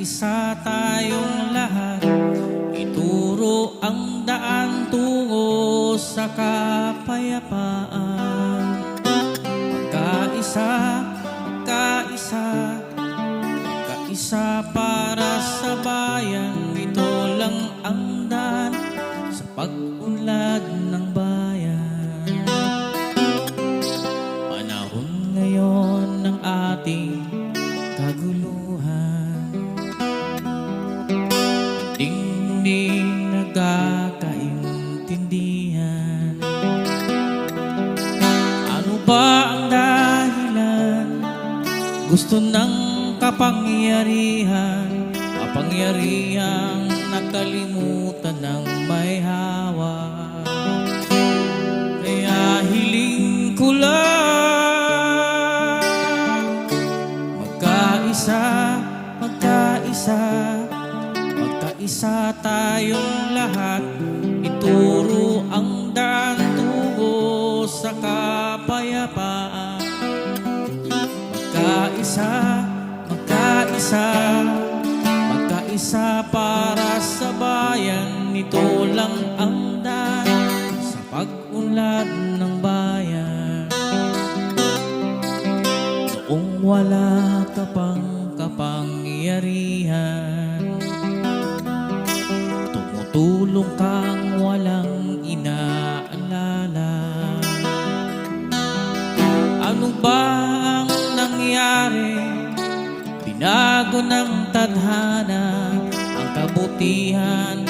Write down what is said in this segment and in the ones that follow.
Magkaisa tayong lahat, ituro ang daan tungo sa kapayapaan. Magkaisa, magkaisa, magkaisa para sa bayan. Ito lang ang daan sa pag-unlad ng bayan. Panahon ngayon ng ating kaguluhan, hindi nagkakaintindihan. Ano ba ang dahilan? Gusto ng kapangyarihan, kapangyarihang nakalimutan ng may hawak. Kaya hiling ko lang, magkaisa, magkaisa, magkaisa tayong lahat, ituro ang daan tungo sa kapayapaan. Magkaisa, magkaisa, magkaisa para sa bayan. Ito lang ang daan sa pag-unlad ng bayan. Noong wala ka pang kapangyarihan, tumutulong kang walang inaalala. Ano ba ang nangyari? Binago ng tadhana ang kabutihan,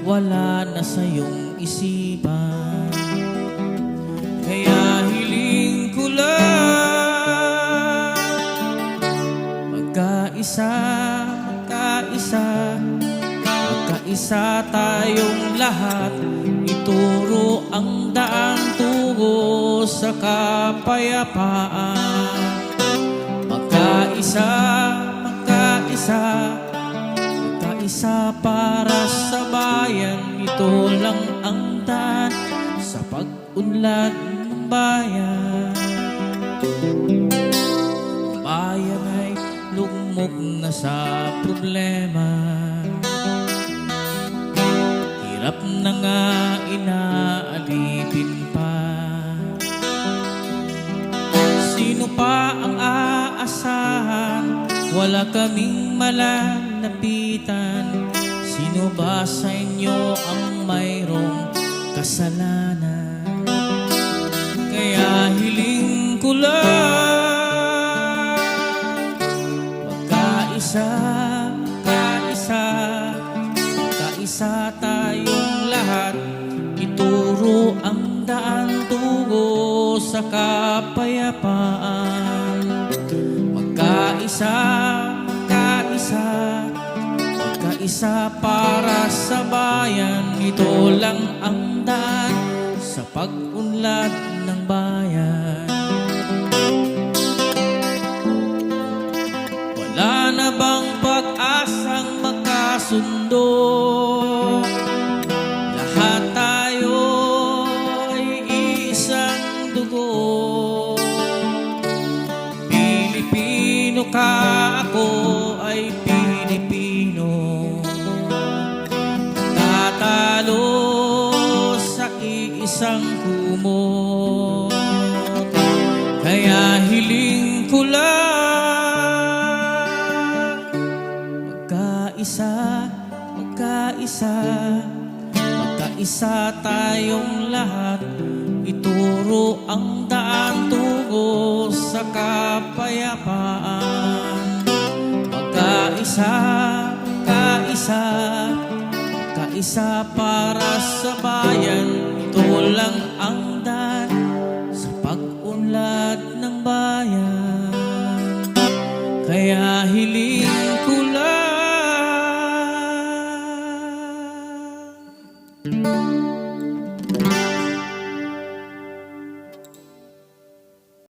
wala na sa iyong isipan. Kaya hiling ko lang, magkaisa, magkaisa, magkaisa tayong lahat, ituro ang daan tungo sa kapayapaan. Magkaisa, magkaisa, magkaisa para sa bayan. Ito lang ang daan sa pag-unlad ng bayan. Ang bayan ay lugmok na sa problema, hirap na nga inaalipin pa. Sino pa ang aasahan? Wala kaming malalapitan. Sino ba sa inyo ang mayroong kasalanan? Kaya hiling ko lang, magkaisa, magkaisa, magkaisa tayong lahat, ituro ang daan tungo sa kapayapaan. Magkaisa, magkaisa, magkaisa para sa bayan. Ito lang ang daan sa pag-unlad ng bayan. Wala na bang pag-asang magkasundo? Lahat tayo ay isang dugo. Pilipino ka, ako ay Pilipino. Tatalo sa iisang kumot. Kaya hiling ko lang, magkaisa, magkaisa, magkaisa tayong lahat, ituro ang daan tungo sa kapayapaan. Magkaisa, magkaisa, magkaisa para sa bayan. Ito lang ang daan sa pag-unlad ng bayan. Kaya hiling